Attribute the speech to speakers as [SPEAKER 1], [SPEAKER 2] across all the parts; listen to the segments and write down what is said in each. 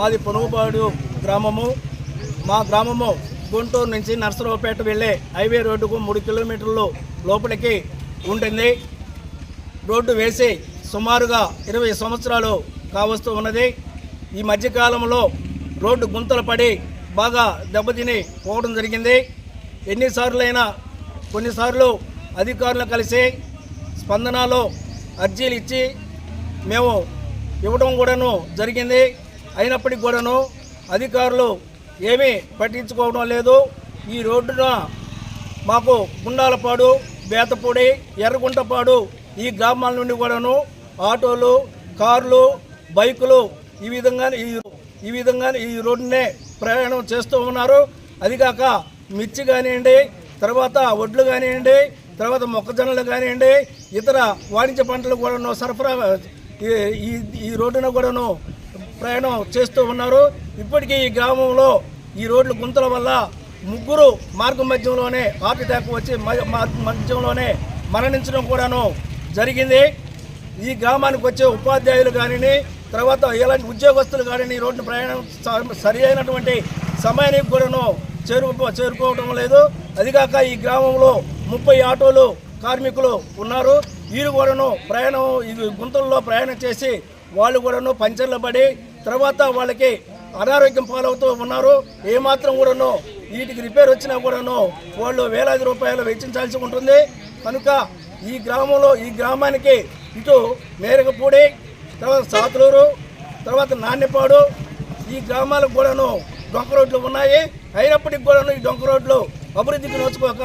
[SPEAKER 1] మాది పొనుగుపాడు గ్రామము. మా గ్రామము గుంటూరు నుంచి నర్సరావుపేట వెళ్ళే హైవే రోడ్డుకు 3 కిలోమీటర్లు లోపలికి ఉంటుంది. రోడ్డు వేసి సుమారుగా 20 సంవత్సరాలు కావస్తూ ఉన్నది. ఈ మధ్యకాలంలో రోడ్డు గుంతలు పడి బాగా దెబ్బతిని పోవడం జరిగింది. ఎన్నిసార్లైనా కొన్నిసార్లు అధికారులు కలిసి స్పందనలో అర్జీలు ఇచ్చి మేము ఇవ్వడం కూడాను జరిగింది. అయినప్పటికీ కూడాను అధికారులు ఏమీ పట్టించుకోవడం లేదు. ఈ రోడ్డున మాకు గుండాలపాడు, బేతపూడి, ఎర్రగుంటపాడు ఈ గ్రామాల నుండి కూడాను ఆటోలు, కార్లు, బైకులు ఈ విధంగా ఈ రోడ్డునే ప్రయాణం చేస్తూ ఉన్నారు. అదికాక మిర్చి కానివ్వండి, తర్వాత వడ్లు కానివ్వండి, తర్వాత మొక్కజొన్నలు కానివ్వండి, ఇతర వాణిజ్య పంటలు కూడాను సరఫరా ఈ రోడ్డున కూడాను ప్రయాణం చేస్తూ ఉన్నారు. ఇప్పటికీ ఈ గ్రామంలో ఈ రోడ్ల గుంతల వల్ల 3 మార్గ మధ్యంలోనే హార్ట్ అటాక్ వచ్చి మధ్యంలోనే మరణించడం కూడాను జరిగింది. ఈ గ్రామానికి వచ్చే ఉపాధ్యాయులు కానీ, తర్వాత ఎలాంటి ఉద్యోగస్తులు కానీ ఈ రోడ్డు ప్రయాణం సరి అయినటువంటి సమయానికి కూడాను చేరుకోవడం లేదు. అదిగాక ఈ గ్రామంలో 30 ఆటోలు కార్మికులు ఉన్నారు. వీరు కూడాను ఈ గుంతల్లో ప్రయాణం చేసి వాళ్ళు కూడాను పంచర్లు పడి తర్వాత వాళ్ళకి అనారోగ్యం పాలవుతూ ఉన్నారు. ఏమాత్రం కూడాను వీటికి రిపేర్ వచ్చినా కూడాను వాళ్ళు వేలాది రూపాయలు వెచ్చించాల్సి ఉంటుంది. కనుక ఈ గ్రామానికి ఇటు మేరకపూడి, తర్వాత సాతులూరు, తర్వాత నాణ్యపాడు ఈ గ్రామాలకు కూడాను డొంక రోడ్లు ఉన్నాయి. అయినప్పటికీ కూడాను ఈ డొంక రోడ్లు అభివృద్ధికి నోచుకోక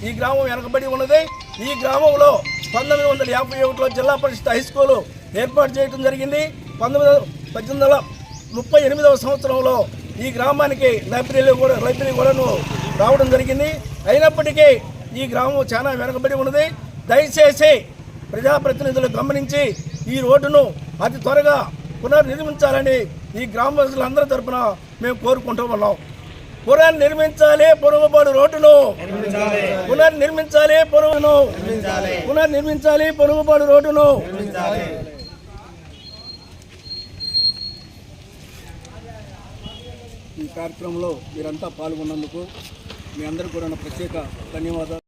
[SPEAKER 1] ఈ గ్రామం వెనకబడి ఉన్నది. ఈ గ్రామంలో 1951లో జిల్లా పరిషత్ హై స్కూలు ఏర్పాటు చేయడం జరిగింది. 1838వ సంవత్సరంలో ఈ గ్రామానికి లైబ్రరీ కూడాను రావడం జరిగింది. అయినప్పటికీ ఈ గ్రామం చాలా వెనకబడి ఉన్నది. దయచేసి ప్రజాప్రతినిధులు గమనించి ఈ రోడ్డును అతి త్వరగా పునర్నిర్మించాలని ఈ గ్రామస్తులందరి తరఫున మేము కోరుకుంటూ ఉన్నాం. పునర్నిర్మించాలి పొనుగుపాడు రోడ్డును, పునర్నిర్మించాలి పొనుగుపాడు రోడ్డును. ఈ కార్యక్రమంలో మీరంతా పాల్గొన్నందుకు మీ అందరికీ కూడా ప్రత్యేక ధన్యవాదాలు.